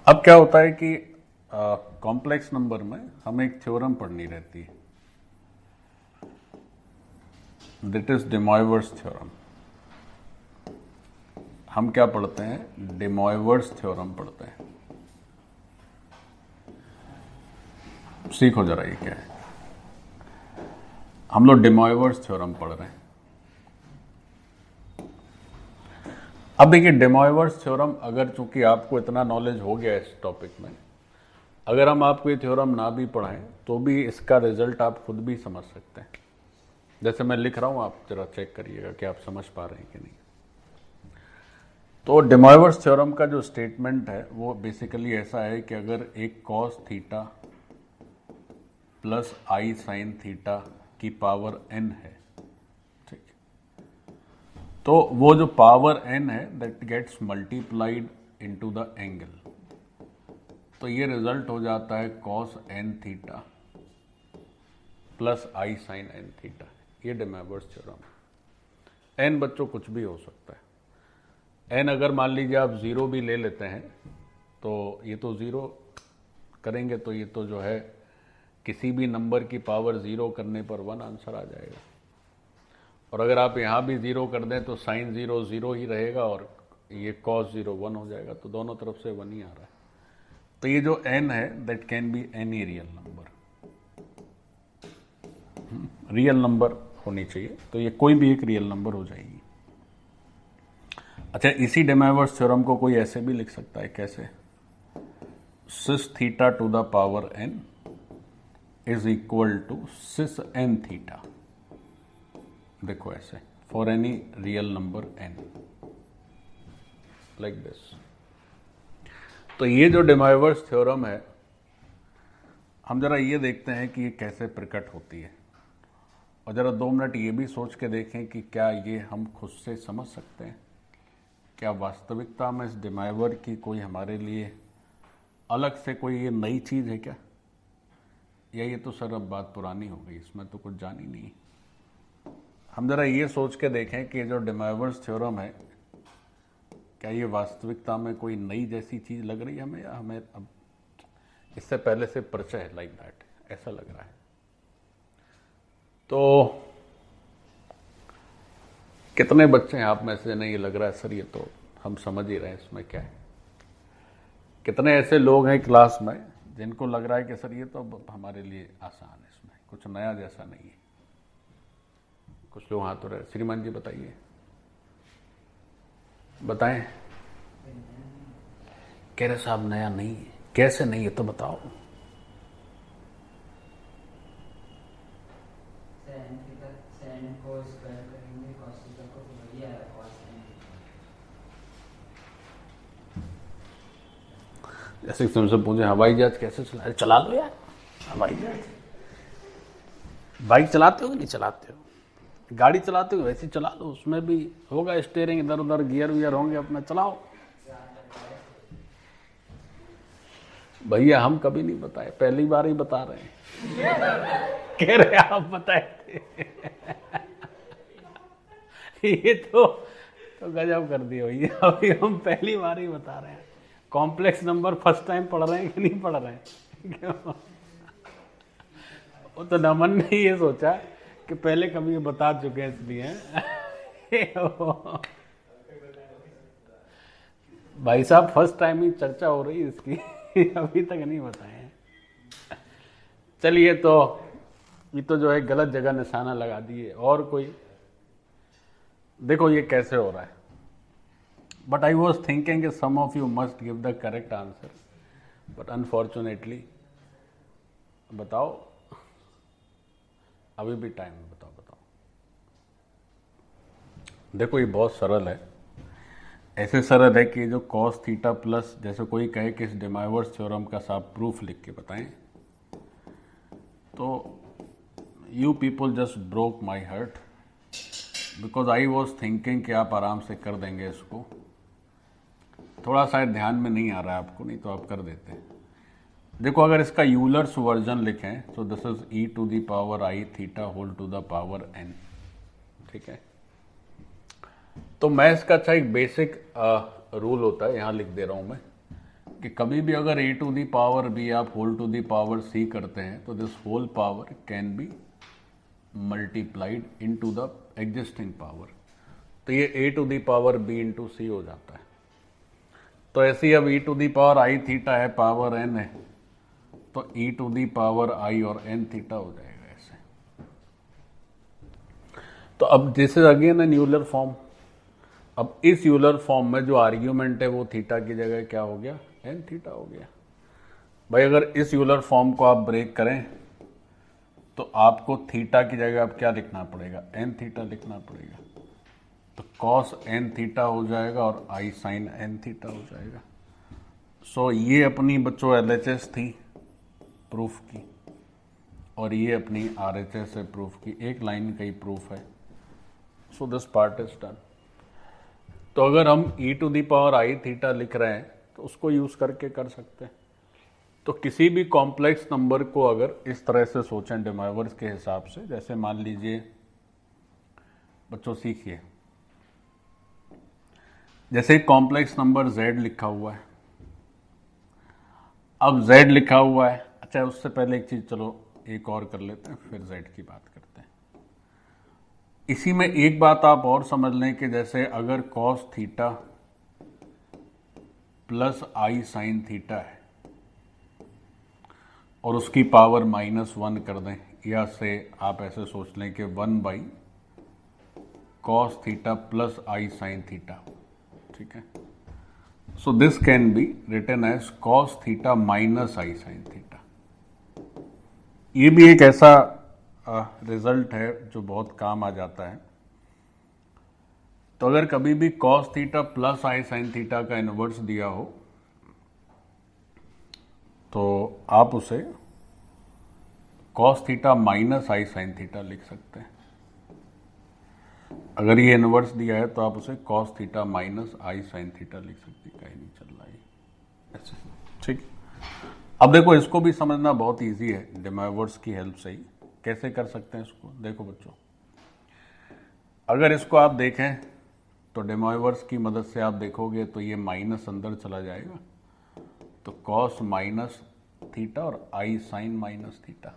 अब क्या होता है कि कॉम्प्लेक्स नंबर में हमें एक थ्योरम पढ़नी रहती है, that is day Moivre's theorem. हम क्या पढ़ते हैं? डे मॉयवर्स थ्योरम पढ़ते हैं। सीखो जरा ये क्या है। हम लोग डे मॉयवर्स थ्योरम पढ़ रहे हैं। अब देखिए, डे मॉयवर्स थ्योरम, अगर चूंकि आपको इतना नॉलेज हो गया इस टॉपिक में, अगर हम आपको ये थ्योरम ना भी पढ़ाएं तो भी इसका रिजल्ट आप खुद भी समझ सकते हैं। जैसे मैं लिख रहा हूं, आप जरा चेक करिएगा कि आप समझ पा रहे हैं कि नहीं। तो डे मॉयवर्स थ्योरम का जो स्टेटमेंट है वो बेसिकली ऐसा है कि अगर एक cos theta plus i sine theta की पावर n है, ठीक, तो वो जो पावर n है that gets multiplied into the angle, तो ये रिजल्ट हो जाता है cos n theta plus i sine n theta. ये डे मॉयवर्स थ्योरम है। n बच्चों कुछ भी हो सकता है। n अगर मान लीजिए आप 0 भी ले लेते हैं तो ये तो 0 करेंगे तो ये तो जो है किसी भी नंबर की पावर 0 करने पर 1 आंसर आ जाएगा। और अगर आप यहाँ भी 0 कर दें तो साइन 0 0 ही रहेगा और ये कॉस 0 1 हो जाएगा। तो दोनों तरफ से 1 ही आ रहा है। तो ये जो n है that can be any real number, real number होनी चाहिए, तो ये कोई भी एक रियल नंबर हो जाएगी। अच्छा, इसी डे मॉयवर्स थ्योरम को कोई ऐसे भी लिख सकता है, कैसे? Cis theta to the power n is equal to cis n theta. देखो ऐसे, for any real number n, like this. तो ये जो डे मॉयवर्स थ्योरम है, हम जरा ये देखते हैं कि ये कैसे प्रकट होती है, और जरा 2 मिनट ये भी सोच के देखें कि क्या ये हम खुद से समझ सकते हैं। क्या वास्तविकता में इस डे मॉयवर की कोई हमारे लिए अलग से कोई ये नई चीज़ है क्या, या ये तो सर अब बात पुरानी हो गई, इसमें तो कुछ जान ही नहीं। हम जरा ये सोच के देखें कि जो डे मॉयवर्स थ्योरम है, क्या ये वास्तविकता में कोई नई जैसी चीज़ लग रही है हमें, या हमें अब इससे पहले से परिचय है, लाइक दैट, ऐसा लग रहा है। तो कितने बच्चे हैं आप में से नहीं लग रहा है सर ये तो हम समझ ही रहे हैं इसमें क्या है? कितने ऐसे लोग हैं क्लास में जिनको लग रहा है कि सर ये तो हमारे लिए आसान है, इसमें कुछ नया जैसा नहीं है? कुछ लोग हाथ तो रहे। श्रीमान जी बताइए, बताएं। कह रहे साहब नया नहीं है। कैसे नहीं है तो बताओ। जैसे तुमसे पूछे हवाई जहाज कैसे चला, चला लो यार हवाई जहाज। बाइक चलाते हो कि नहीं चलाते हो? गाड़ी चलाते हो वैसे चला लो, उसमें भी होगा स्टीयरिंग, इधर उधर गियर वियर होंगे, अपना चलाओ। भैया हम कभी नहीं बताए, पहली बार ही बता रहे हैं। कह रहे आप बताए थे। ये तो गजब कर दिया भैया, अभी हम पहली बार ही बता रहे हैं। कॉम्प्लेक्स नंबर फर्स्ट टाइम पढ़ रहे हैं कि नहीं पढ़ रहे हैं? क्यों? वो तो नमन ने ये सोचा कि पहले कभी बता चुके हैं इसलिए। भाई साहब फर्स्ट टाइम ही चर्चा हो रही है इसकी, अभी तक नहीं बताए हैं। चलिए, तो ये तो जो है गलत जगह निशाना लगा दिए। और कोई देखो ये कैसे हो रहा है। But I was thinking some of you must give the correct answer, but unfortunately बताओ, अभी भी टाइम है, बताओ। देखो ये बहुत सरल है, ऐसे सरल है कि जो कॉस थीटा प्लस, जैसे कोई कहे कि इस डे मॉयवर्स थ्योरम का साफ प्रूफ लिख के बताएं, तो you people just broke my heart, because I was thinking कि आप आराम से कर देंगे इसको। थोड़ा शायद ध्यान में नहीं आ रहा है आपको, नहीं तो आप कर देते हैं। देखो अगर इसका यूलर्स वर्जन लिखें तो this is e to the power i theta whole to the power n, ठीक है। तो मैथ्स का अच्छा एक बेसिक रूल होता है, यहाँ लिख दे रहा हूँ मैं, कि कभी भी अगर a to the power b आप whole to the power c करते हैं तो this whole power can be multiplied into the existing power, तो ये a to the power b into c हो जाता है। तो ऐसे ही अब e to the power i theta है, पावर n है, तो e to the power i और n थीटा हो जाएगा ऐसे। तो अब this is again an Euler form. अब इस यूलर फॉर्म में जो आर्ग्यूमेंट है वो थीटा की जगह क्या हो गया, n थीटा हो गया। भाई अगर इस यूलर फॉर्म को आप ब्रेक करें तो आपको थीटा की जगह अब क्या लिखना पड़ेगा, n थीटा लिखना पड़ेगा। तो cos n थीटा हो जाएगा और i sin n थीटा हो जाएगा। सो ये अपनी बच्चों LHS थी प्रूफ की, और ये अपनी RHS है प्रूफ की, एक लाइन का ही प्रूफ है। So this part is done. तो अगर हम e to the power i theta लिख रहे हैं तो उसको यूज करके कर सकते हैं। तो किसी भी कॉम्प्लेक्स नंबर को अगर इस तरह से सोचें de Moivre's के हिसाब से, जैसे मान लीजिए बच्चों सीखिए, जैसे कॉम्प्लेक्स नंबर z लिखा हुआ है। अब z लिखा हुआ है, अच्छा उससे पहले एक चीज चलो एक और कर लेते हैं, फिर z की बात करते हैं। इसी में एक बात आप और समझ लें कि जैसे अगर cos theta plus i sine theta है और उसकी पावर -1 कर दें, या से आप ऐसे सोच लें कि 1 cos theta plus i sine theta, ठीक है। So this can be written as cos theta minus i sine theta. ये भी एक ऐसा रिजल्ट है जो बहुत काम आ जाता है। तो अगर कभी भी cos theta plus i sine theta का इनवर्स दिया हो तो आप उसे cos theta minus i sine theta लिख सकते हैं। अगर ये इनवर्स दिया है तो आप उसे cos theta minus i sine theta लिख सकते हैं। कहीं नहीं चल रहा है ऐसे, ठीक। अब देखो इसको भी समझना बहुत इजी है de Moivre's की हेल्प से ही। कैसे कर सकते हैं इसको, देखो बच्चों, अगर इसको आप देखें तो de Moivre's की मदद से आप देखोगे तो ये माइनस अंदर चला जाएगा, तो cos माइनस थीटा और आई साइन माइनस थीटा,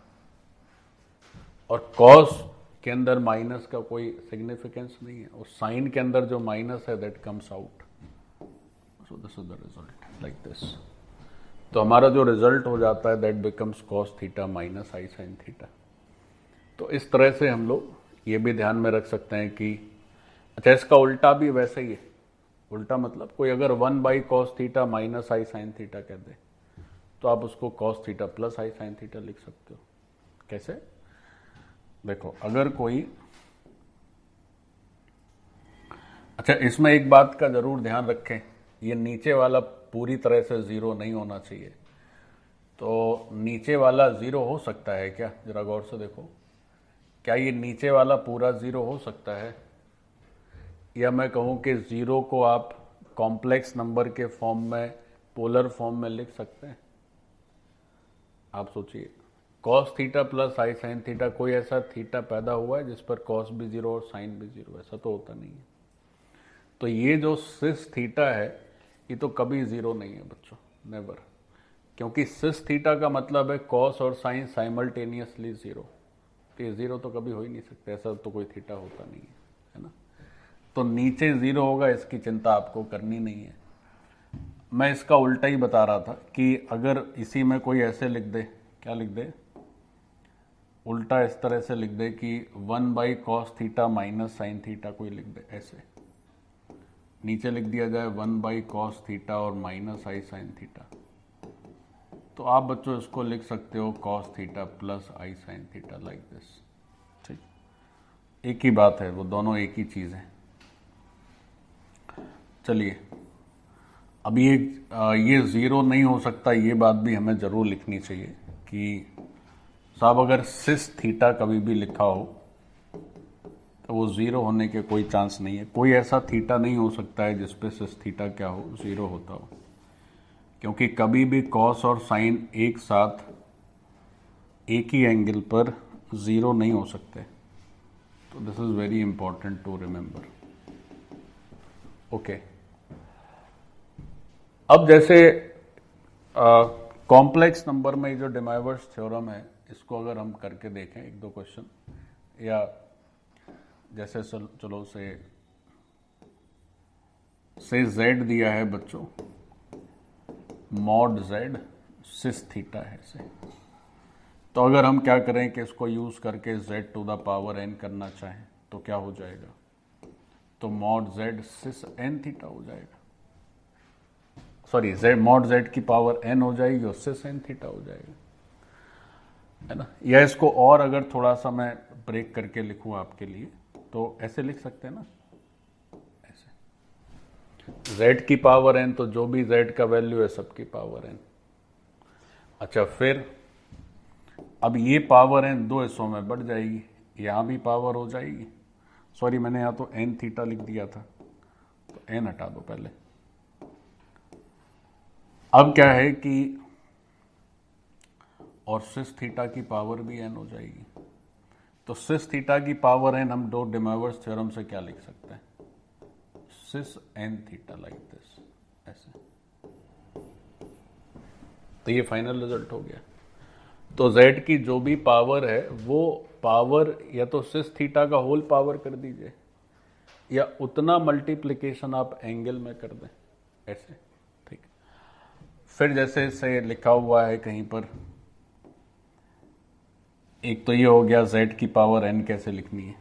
और cos के अंदर माइनस का कोई सिग्निफिकेंस नहीं है, और साइन के अंदर जो माइनस है that comes out. So this is the result like this. तो हमारा जो रिजल्ट हो जाता है that becomes cos theta minus i sine theta. तो इस तरह से हम लोग ये भी ध्यान में रख सकते हैं कि अच्छा इसका उल्टा भी वैसे ही है। उल्टा मतलब कोई अगर 1 cos theta minus i sine theta कह दे तो आप उसको cos theta plus i sine theta लिख सकते हो। कैसे, देखो अगर कोई, अच्छा इसमें एक बात का जरूर ध्यान रखें, ये नीचे वाला पूरी तरह से 0 नहीं होना चाहिए। तो नीचे वाला 0 हो सकता है क्या, जरा गौर से देखो, क्या ये नीचे वाला पूरा 0 हो सकता है, या मैं कहूं कि 0 को आप कॉम्प्लेक्स नंबर के फॉर्म में, पोलर फॉर्म में लिख सकते हैं। आप सोचिए cos theta plus i sine theta, कोई ऐसा थीटा पैदा हुआ है जिस पर cos भी 0 और साइन भी 0, ऐसा तो होता नहीं है। तो ये जो सिस थीटा है ये तो कभी 0 नहीं है बच्चों, नेवर, क्योंकि सिस थीटा का मतलब है cos और साइन साइमल्टेनियसली 0, तो ये 0 तो कभी हो ही नहीं सकता, ऐसा तो कोई थीटा होता नहीं है ना। तो नीचे 0 होगा, इसकी चिंता आपको करनी नहीं है। मैं इसका उल्टा ही बता रहा था कि अगर इसी में कोई ऐसे लिख दे, क्या लिख दे, उल्टा इस तरह से लिख दे कि 1 cos theta minus sine theta, कोई लिख दे ऐसे, नीचे लिख दिया जाए 1 cos थीटा और माइनस आई साइन थीटा, तो आप बच्चों इसको लिख सकते हो cos theta plus i sine theta like this, ठीक। एक ही बात है, वो दोनों एक ही चीज है। चलिए अब ये 0 नहीं हो सकता, ये बात भी हमें जरूर लिखनी चाहिए कि साहब अगर सिस थीटा कभी भी लिखा हो तो वो 0 होने के कोई चांस नहीं है। कोई ऐसा थीटा नहीं हो सकता है जिसपे सिस थीटा क्या हो, 0 होता हो, क्योंकि कभी भी cos और साइन एक साथ एक ही एंगल पर 0 नहीं हो सकते। तो this is very important to remember. Okay. अब जैसे कॉम्प्लेक्स नंबर में जो डेमाइवर्स थ्योरम है, इसको अगर हम करके देखें एक दो क्वेश्चन, या जैसे चलो से z दिया है बच्चों, मॉड z सिस थीटा है से, तो अगर हम क्या करें कि इसको यूज करके z to the power n करना चाहें तो क्या हो जाएगा, तो mod z cis n theta हो जाएगा, सॉरी z मॉड z की पावर n हो जाएगी और सिस n थीटा हो जाएगा, है ना। या इसको और अगर थोड़ा सा मैं ब्रेक करके लिखूं आपके लिए, तो ऐसे लिख सकते हैं ना, ऐसे z की पावर n, तो जो भी z का वैल्यू है सबकी पावर n। अच्छा, फिर अब ये पावर n दो हिस्सों में बढ़ जाएगी, यहां भी पावर हो जाएगी, सॉरी मैंने यहां तो n थीटा लिख दिया था, तो n हटा दो पहले। अब क्या है कि और सिस थीटा की पावर भी n हो जाएगी, तो सिस थीटा की पावर n हम डॉट डेमाइवर्स थ्योरम से क्या लिख सकते हैं, सिस n थीटा लाइक दिस, ऐसे। तो ये फाइनल रिजल्ट हो गया। तो z की जो भी पावर है वो पावर या तो सिस थीटा का होल पावर कर दीजिए, या उतना मल्टीप्लिकेशन आप एंगल में कर दें, ऐसे, ठीक। फिर जैसे से लिखा हुआ है कहीं पर, एक तो ये हो गया z की पावर n कैसे लिखनी है।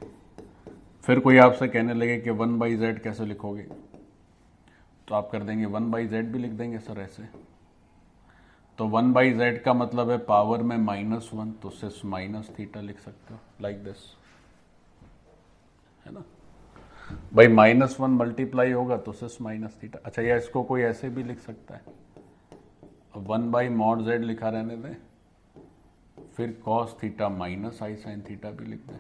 फिर कोई आपसे कहने लगे कि 1/z कैसे लिखोगे, तो आप कर देंगे 1/z भी लिख देंगे सर ऐसे। तो 1/z का मतलब है पावर में -1, तो सिस माइनस थीटा लिख सकते हो लाइक दिस, है ना भाई। -1 मल्टीप्लाई होगा तो सिस माइनस थीटा। अच्छा, या इसको कोई ऐसे भी लिख सकता है, 1/mod z लिखा रहने दें, फिर cos theta minus i sine theta भी लिख दें।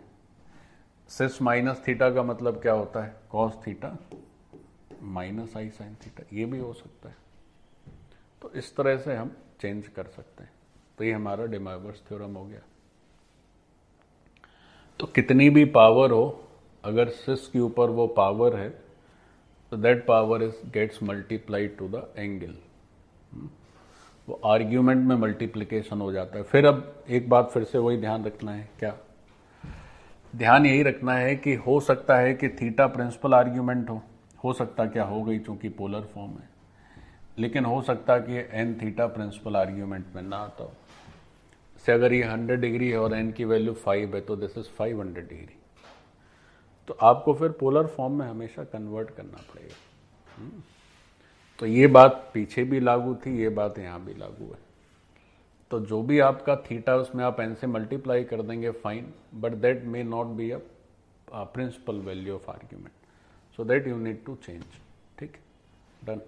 सिस माइनस थीटा का मतलब क्या होता है, cos theta minus i sine theta, ये भी हो सकता है। तो इस तरह से हम चेंज कर सकते हैं। तो ये हमारा डेमाइवर्स थ्योरम हो गया। तो कितनी भी पावर हो, अगर सिस के ऊपर वो पावर है, तो that power is gets multiplied to the angle, वो आर्ग्यूमेंट में मल्टीप्लिकेशन हो जाता है। फिर अब एक बात फिर से वही ध्यान रखना है, क्या ध्यान यही रखना है कि हो सकता है कि थीटा प्रिंसिपल आर्ग्यूमेंट हो सकता क्या हो गई चूंकि पोलर फॉर्म है, लेकिन हो सकता कि एन थीटा प्रिंसिपल आर्ग्यूमेंट में ना आता हो। से अगर ये 100 डिग्री है और एन की वैल्यू 5 है, तो दिस इज 500 डिग्री, तो आपको फिर पोलर फॉर्म में हमेशा कन्वर्ट करना पड़ेगा। तो ये बात पीछे भी लागू थी, ये बात यहाँ भी लागू है। तो जो भी आपका थीटा उसमें आप एन से मल्टीप्लाई कर देंगे, fine, but that may not be a principal value of argument, so that you need to change. ठीक, डन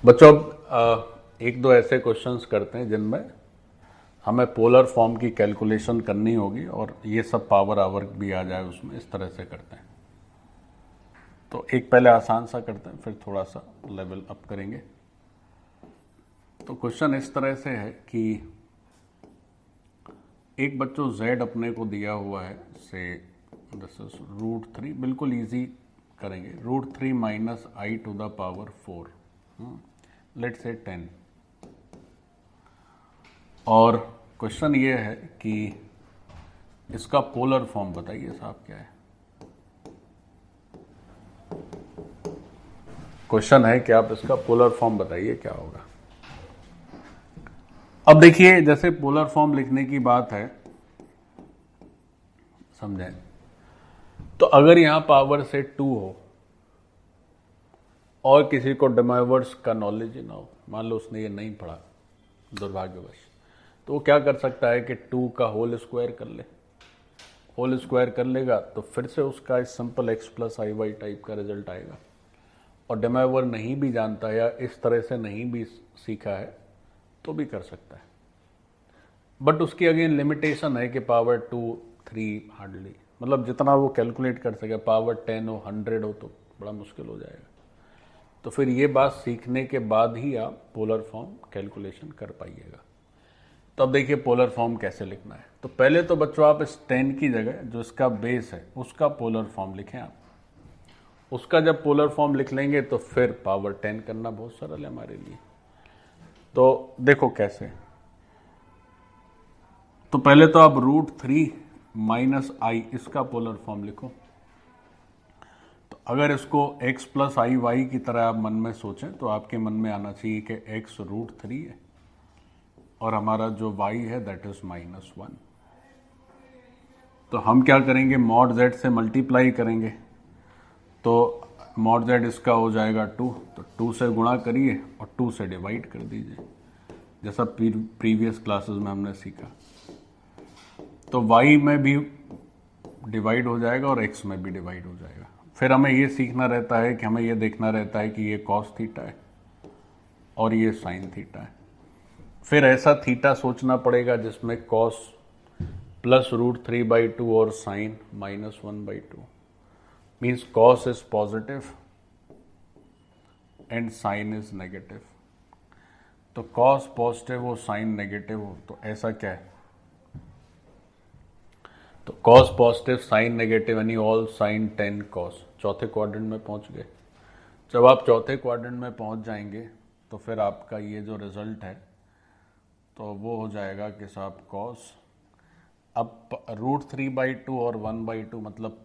बच्चों। अब एक दो ऐसे क्वेश्चंस करते हैं जिनमें हमें पोलर फॉर्म की कैलकुलेशन करनी होगी और ये सब पावर आवर भी आ जाए उसमें, इस तरह से करते हैं। तो एक पहले आसान सा करते हैं, फिर थोड़ा सा लेवल अप करेंगे। तो क्वेश्चन इस तरह से है कि एक बच्चों z अपने को दिया हुआ है, से दिस इज √3, बिल्कुल इजी करेंगे, √3 minus i to the power 4, let's say 10। और क्वेश्चन ये है कि इसका पोलर फॉर्म बताइए साहब क्या है। क्वेश्चन है कि आप इसका पोलर फॉर्म बताइए क्या होगा। अब देखिए, जैसे पोलर फॉर्म लिखने की बात है, समझें, तो अगर यहां पावर से 2 हो और किसी को डेमाइवर्स का नॉलेज ही ना हो, मान लो उसने ये नहीं पढ़ा दुर्भाग्यवश, तो वो क्या कर सकता है कि 2 का होल स्क्वायर कर ले। होल स्क्वायर कर लेगा तो फिर से उसका सिंपल x प्लस आई वाई टाइप का रिजल्ट आएगा। और डेमाइवर नहीं भी जानता या इस तरह से नहीं भी सीखा है तो भी कर सकता है, बट उसकी अगेन लिमिटेशन है कि पावर 2, 3 हार्डली, मतलब जितना वो कैलकुलेट कर सके, पावर 10 हो, 100 हो तो बड़ा मुश्किल हो जाएगा। तो फिर ये बात सीखने के बाद ही आप पोलर फॉर्म कैलकुलेशन कर पाइएगा। तो अब देखिए पोलर फॉर्म कैसे लिखना है। तो पहले तो बच्चों आप इस 10 की जगह जो इसका बेस है उसका पोलर फॉर्म लिखें आप। उसका जब पोलर फॉर्म लिख लेंगे तो फिर पावर 10 करना बहुत सरल है हमारे लिए। तो देखो कैसे, तो पहले तो आप √3 माइनस आई इसका पोलर फॉर्म लिखो। तो अगर इसको x प्लस आई वाई की तरह आप मन में सोचें तो आपके मन में आना चाहिए कि x √3 है और हमारा जो y है दैट इज -1। तो हम क्या करेंगे, मॉड z से मल्टीप्लाई करेंगे, तो मॉड z इसका हो जाएगा 2, तो 2 से गुणा करिए और 2 से डिवाइड कर दीजिए, जैसा प्रीवियस क्लासेस में हमने सीखा। तो y में भी डिवाइड हो जाएगा और x में भी डिवाइड हो जाएगा। फिर हमें ये सीखना रहता है कि हमें ये देखना रहता है कि ये cos थीटा है और ये sin थीटा है। फिर ऐसा थीटा सोचना पड़ेगा जिसमें cos प्लस √3/2 और sin -1/2 means cos is positive and sin is negative. तो cos पॉजिटिव हो sin नेगेटिव हो तो ऐसा क्या है, तो cos पॉजिटिव sin नेगेटिव यानी ऑल sin 10 cos। चौथे क्वाड्रेंट में पहुंच गए। जब आप चौथे क्वाड्रेंट में पहुंच जाएंगे तो फिर आपका ये जो रिजल्ट है तो वो हो जाएगा कि साहब cos, अब √3/2 और 1/2 मतलब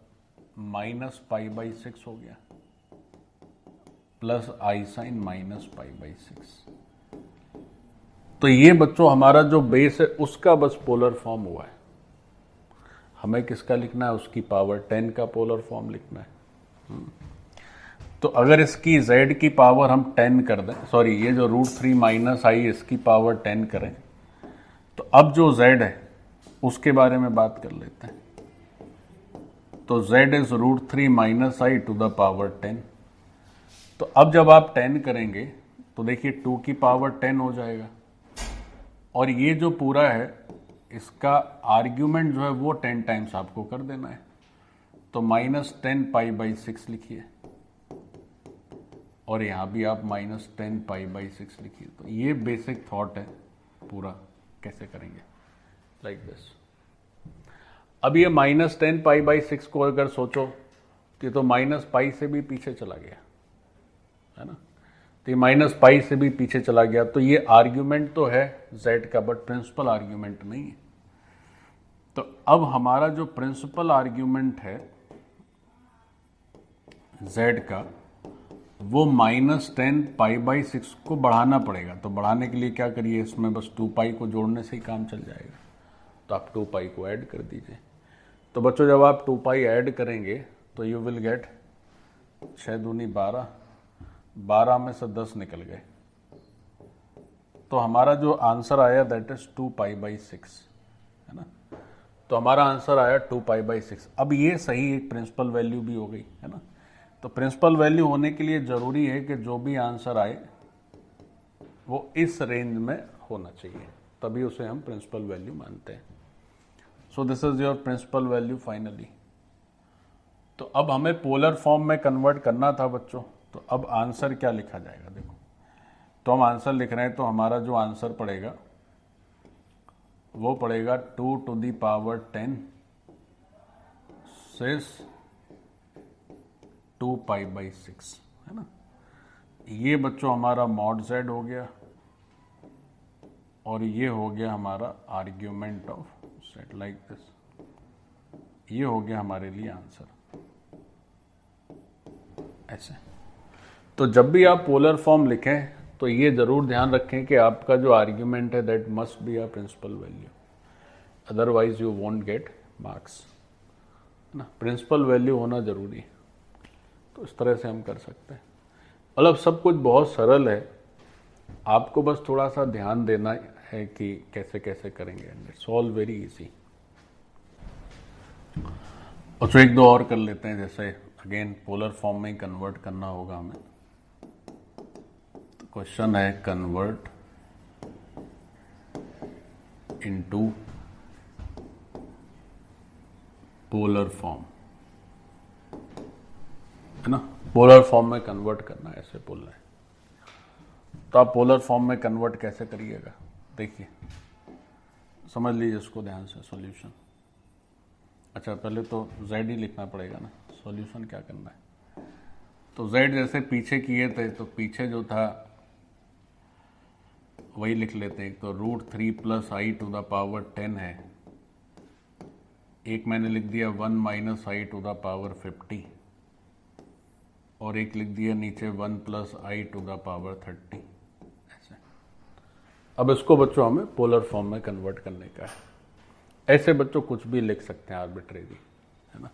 -π/6 हो गया, प्लस आई साइन -π/6। तो ये बच्चों हमारा जो बेस है उसका बस पोलर फॉर्म हुआ है। हमें किसका लिखना है, उसकी पावर 10 का पोलर फॉर्म लिखना है। तो अगर इसकी z की पावर हम 10 कर दें, सॉरी ये जो √3 माइनस आई इसकी पावर 10 करें, तो अब जो z है उसके बारे में बात कर लेते हैं। तो z is √3 minus i to the power 10। तो अब जब आप 10 करेंगे तो देखिए 2 की पावर 10 हो जाएगा और ये जो पूरा है इसका आर्ग्यूमेंट जो है वो 10 टाइम्स आपको कर देना है। तो -10π/6 लिखिए और यहां भी आप -10π/6 लिखिए। तो ये बेसिक थॉट है पूरा कैसे करेंगे, लाइक दिस। अब ये -10π/6 को अगर सोचो कि तो -π से भी पीछे चला गया है ना, तो ये -π से भी पीछे चला गया। तो ये आर्ग्यूमेंट तो है z का बट प्रिंसिपल आर्ग्यूमेंट नहीं है। तो अब हमारा जो प्रिंसिपल आर्ग्यूमेंट है z का वो -10π/6 को बढ़ाना पड़ेगा। तो बढ़ाने के लिए क्या करिए, इसमें बस 2π को जोड़ने से ही काम चल जाएगा। तो आप 2π को ऐड कर दीजिए। तो बच्चों जब आप 2π ऐड करेंगे तो यू विल गेट 6 दूनी 12, 12 में से 10 निकल गए। तो हमारा जो आंसर आया दैट इज 2π/6 है ना। तो हमारा आंसर आया 2π/6। अब ये सही एक प्रिंसिपल वैल्यू भी हो गई है ना। तो प्रिंसिपल वैल्यू होने के लिए जरूरी है कि जो भी आंसर आए वो इस रेंज में होना चाहिए, तभी उसे हम प्रिंसिपल वैल्यू मानते हैं। So this is your principal value finally. तो अब हमें पोलर फॉर्म में कन्वर्ट करना था बच्चों। तो अब आंसर क्या लिखा जाएगा, देखो तो हम आंसर लिख रहे हैं। तो हमारा जो आंसर पड़ेगा वो पड़ेगा 2 to the power 10 6 2π/6 है ना। ये बच्चों हमारा मॉड z हो गया और ये हो गया हमारा argument of z, like this. ये हो गया हमारे लिए आंसर ऐसे। तो जब भी आप पोलर फॉर्म लिखें तो ये जरूर ध्यान रखें कि आपका जो आर्ग्यूमेंट है that must be a principal value, otherwise you won't get marks ना। प्रिंसिपल वैल्यू होना जरूरी है। तो इस तरह से हम कर सकते हैं। मतलब सब कुछ बहुत सरल है, आपको बस थोड़ा सा ध्यान देना है कि कैसे कैसे करेंगे। And it's all very easy. और तो एक दो और कर लेते हैं, जैसे अगेन पोलर फॉर्म में ही कन्वर्ट करना होगा हमें। तो क्वेश्चन है कन्वर्ट इनटू पोलर फॉर्म है ना। पोलर फॉर्म में कन्वर्ट करना है, ऐसे बोल रहे हैं। तो आप पोलर फॉर्म में कन्वर्ट कैसे करिएगा, देखिए समझ लीजिए इसको ध्यान से। सॉल्यूशन, अच्छा पहले तो z ही लिखना पड़ेगा ना। सॉल्यूशन क्या करना है, तो z जैसे पीछे किए थे तो पीछे जो था वही लिख लेते हैं। तो √3 + i⁻10 है, एक मैंने लिख दिया 1 - i⁻50 और एक लिख दिया नीचे 1 + i⁻30 ऐसे। अब इसको बच्चों हमें पोलर फॉर्म में कन्वर्ट करने का है। ऐसे बच्चों कुछ भी लिख सकते हैं आर्बिट्रेरी, है ना।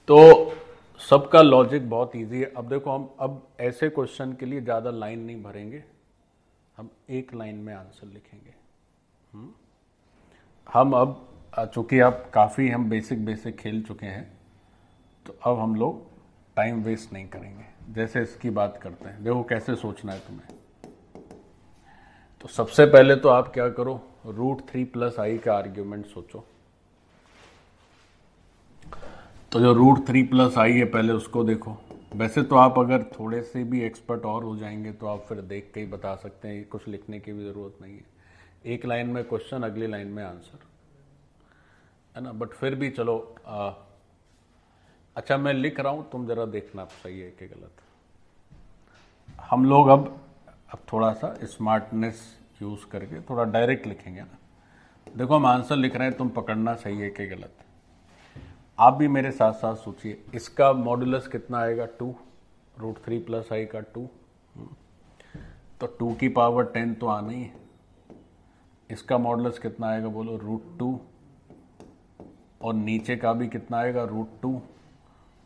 तो सबका लॉजिक बहुत इजी है। अब देखो हम अब ऐसे क्वेश्चन के लिए ज़्यादा लाइन नहीं भरेंगे, हम एक लाइन में आंसर लिखेंगे। हम अब चूंकि अब काफ़ी हम बेसिक खेल चुके हैं, तो अब हम लोग टाइम वेस्ट नहीं करेंगे। जैसे इसकी बात करते हैं, देखो कैसे सोचना है तुम्हें। तो सबसे पहले तो आप क्या करो, √3 + i का आर्ग्यूमेंट सोचो। तो जो √3 + i है पहले उसको देखो। वैसे तो आप अगर थोड़े से भी एक्सपर्ट और हो जाएंगे तो आप फिर देख के ही बता सकते हैं, कुछ लिखने की भी ज़रूरत नहीं है। एक लाइन में क्वेश्चन, अगली लाइन में आंसर, है ना। बट फिर भी चलो अच्छा मैं लिख रहा हूं, तुम जरा देखना सही है कि गलत। हम लोग अब थोड़ा सा स्मार्टनेस यूज करके थोड़ा डायरेक्ट लिखेंगे ना। देखो हम आंसर लिख रहे हैं, तुम पकड़ना सही है कि गलत। आप भी मेरे साथ साथ सोचिए, इसका मॉडुलस कितना आएगा 2, √3 + i का 2, तो 2⁻10 तो आना ही है। इसका मॉडुलस कितना आएगा बोलो, √2, और नीचे का भी कितना आएगा √2,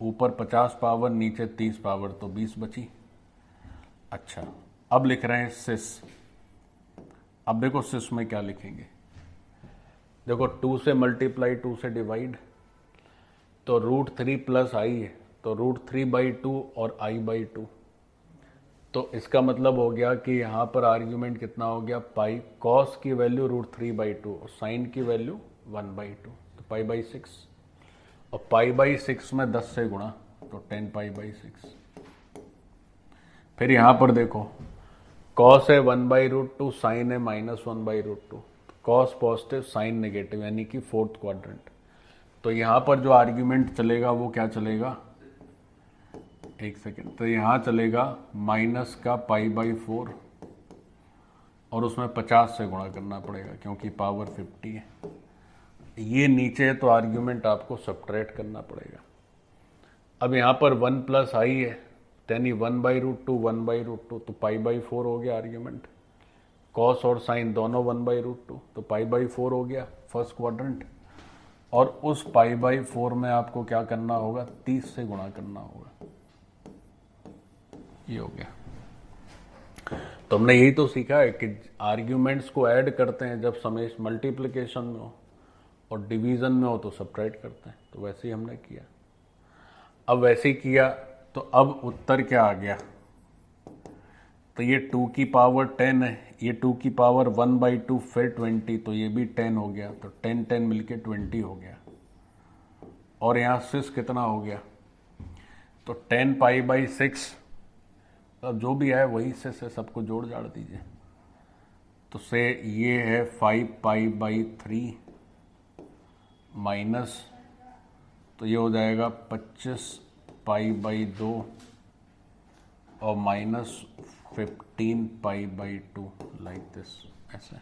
ऊपर 50 पावर नीचे 30 पावर, तो 20 बची। अच्छा अब लिख रहे हैं सिस। अब देखो सिस में क्या लिखेंगे, देखो 2 से मल्टीप्लाई 2 से डिवाइड, तो √3 + i है तो √3/2 और i/2। तो इसका मतलब हो गया कि यहाँ पर आर्ग्यूमेंट कितना हो गया, पाई। कॉस की वैल्यू √3/2 और साइन की वैल्यू 1/2, तो π/6, और π/6 में 10 से गुणा, तो 10π/6। फिर यहाँ पर देखो कॉस है 1/√2, साइन है -1/√2, कॉस पॉजिटिव साइन नेगेटिव, यानी कि 4th क्वाड्रेंट। तो यहाँ पर जो आर्ग्यूमेंट चलेगा वो क्या चलेगा, एक सेकेंड, तो यहाँ चलेगा माइनस का π/4 और उसमें 50 से गुणा करना पड़ेगा क्योंकि पावर 50 है। ये नीचे है तो आर्ग्यूमेंट आपको सब्ट्रैक्ट करना पड़ेगा। अब यहाँ पर 1 + i है, यानी 1/√2 1/√2, तो π/4 हो गया आर्ग्यूमेंट। कॉस और साइन दोनों 1/√2, तो π/4 हो गया फर्स्ट क्वाड्रेंट। और उस π/4 में आपको क्या करना होगा, 30 से गुणा करना होगा। ये हो गया। तो हमने यही तो सीखा है कि आर्ग्यूमेंट्स को ऐड करते हैं जब समेश मल्टीप्लिकेशन में हो, और डिवीजन में हो तो सब्ट्रैक्ट करते हैं। तो वैसे ही हमने किया। अब वैसे ही किया तो अब उत्तर क्या आ गया, तो ये 2⁻10 है, ये 2⁻1/2 फिर 20, तो ये भी 10 हो गया, तो 10 10 मिलके 20 हो गया। और यहाँ सिस कितना हो गया, तो 10π/6, अब जो भी है वही से सबको जोड़ जाड़ दीजिए। तो से ये है 5π/3 माइनस, तो ये हो जाएगा 25π/2 और -15π/2, लाइक दिस। ऐसे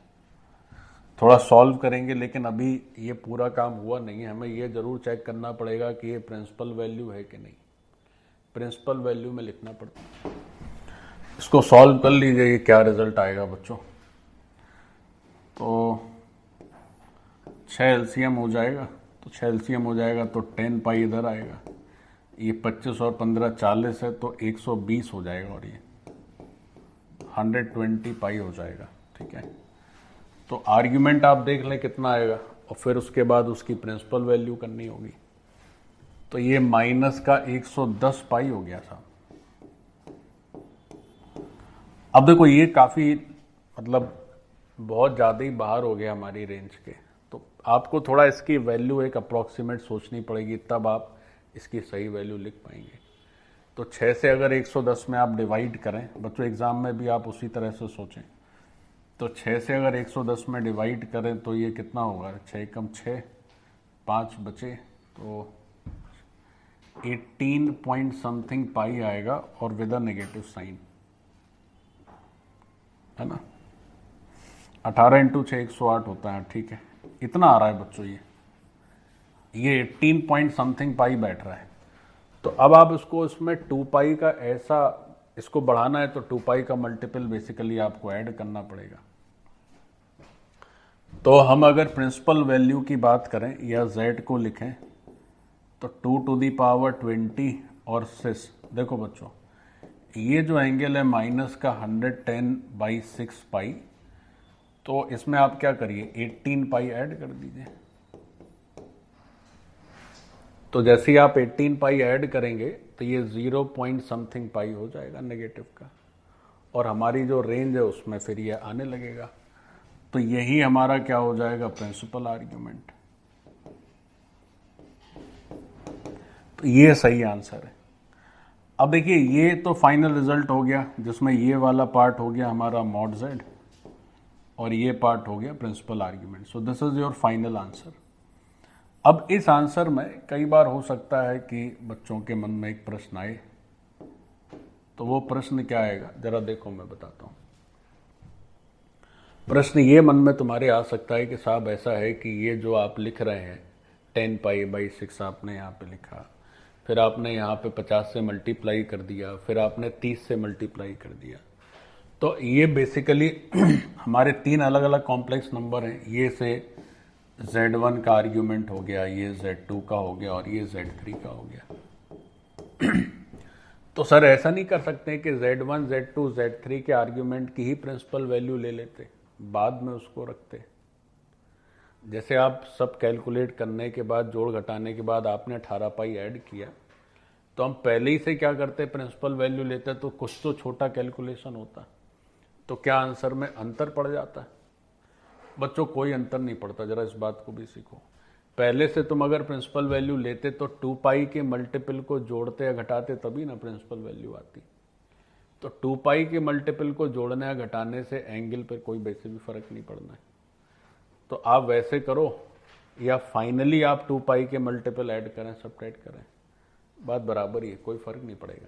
थोड़ा सॉल्व करेंगे, लेकिन अभी ये पूरा काम हुआ नहीं है। हमें ये जरूर चेक करना पड़ेगा कि ये प्रिंसिपल वैल्यू है कि नहीं। प्रिंसिपल वैल्यू में लिखना पड़ता है। इसको सॉल्व कर लीजिए, ये क्या रिजल्ट आएगा बच्चों। तो 6 एलसीएम हो जाएगा, तो 6 एलसीएम हो जाएगा तो 10π इधर आएगा, ये 25 और 15 40 है, तो 120 हो जाएगा, और ये 120π हो जाएगा। ठीक है, तो आर्ग्यूमेंट आप देख लें कितना आएगा, और फिर उसके बाद उसकी प्रिंसिपल वैल्यू करनी होगी। तो ये माइनस का 110π हो गया था। अब देखो ये काफ़ी मतलब बहुत ज़्यादा ही बाहर हो गया हमारी रेंज के, तो आपको थोड़ा इसकी वैल्यू एक अप्रॉक्सीमेट सोचनी पड़ेगी, तब आप इसकी सही वैल्यू लिख पाएंगे। तो 6 से अगर 110 में आप डिवाइड करें, बच्चों एग्ज़ाम में भी आप उसी तरह से सोचें, तो 6 से अगर 110 में डिवाइड करें तो ये कितना होगा, 6 कम 6, 5 बचे, तो 18 पॉइंट समथिंग पाई आएगा और विद अ नेगेटिव साइन, है ना। 18 इंटू 6 108 होता है, ठीक है, इतना आ रहा है बच्चों। ये 18 पॉइंट समथिंग पाई बैठ रहा है। तो अब आप इसको इसमें 2 पाई का ऐसा, इसको बढ़ाना है तो 2 पाई का मल्टीपल बेसिकली आपको ऐड करना पड़ेगा। तो हम अगर प्रिंसिपल वैल्यू की बात करें या z को लिखें तो 2 टू दी पावर 20 और 6। देखो बच्चों, ये जो एंगल है माइनस का 110/6 पाई, तो इसमें आप क्या करिए 18 पाई ऐड कर दीजिए। तो जैसे ही आप 18 पाई ऐड करेंगे तो ये 0 पॉइंट समथिंग पाई हो जाएगा नेगेटिव का, और हमारी जो रेंज है उसमें फिर ये आने लगेगा। तो यही हमारा क्या हो जाएगा, प्रिंसिपल आर्ग्यूमेंट। तो ये सही आंसर है। अब देखिए, ये तो फाइनल रिजल्ट हो गया जिसमें ये वाला पार्ट हो गया हमारा मॉड z और ये पार्ट हो गया principal argument. So this is your final answer. अब इस आंसर में कई बार हो सकता है कि बच्चों के मन में एक प्रश्न आए, तो वो प्रश्न क्या आएगा जरा देखो, मैं बताता हूं। प्रश्न ये मन में तुम्हारे आ सकता है कि साहब ऐसा है कि ये जो आप लिख रहे हैं 10π/6 आपने यहाँ पे लिखा, फिर आपने यहाँ पे 50 से मल्टीप्लाई कर दिया, फिर आपने 30 से मल्टीप्लाई कर दिया। तो ये बेसिकली हमारे 3 अलग अलग कॉम्प्लेक्स नंबर हैं। ये से Z1 का आर्ग्यूमेंट हो गया, ये Z2 का हो गया और ये Z3 का हो गया। तो सर ऐसा नहीं कर सकते कि Z1, Z2, Z3 के आर्ग्यूमेंट की ही प्रिंसिपल वैल्यू ले लेते, बाद में उसको रखते। जैसे आप सब कैलकुलेट करने के बाद, जोड़ घटाने के बाद आपने 18 पाई ऐड किया, तो हम पहले ही से क्या करते, प्रिंसिपल वैल्यू लेते, तो कुछ तो छोटा कैलकुलेशन होता, तो क्या आंसर में अंतर पड़ जाता है। बच्चों कोई अंतर नहीं पड़ता, जरा इस बात को भी सीखो। पहले से तुम अगर प्रिंसिपल वैल्यू लेते तो 2 पाई के मल्टीपल को जोड़ते या घटाते तभी ना प्रिंसिपल वैल्यू आती। तो 2 पाई के मल्टीपल को जोड़ने या घटाने से एंगल पर कोई वैसे भी फर्क नहीं पड़ना है। तो आप वैसे करो या फाइनली आप 2 पाई के मल्टीपल ऐड करें, सब्ट्रैक्ट करें, बात बराबर ही है, कोई फर्क नहीं पड़ेगा।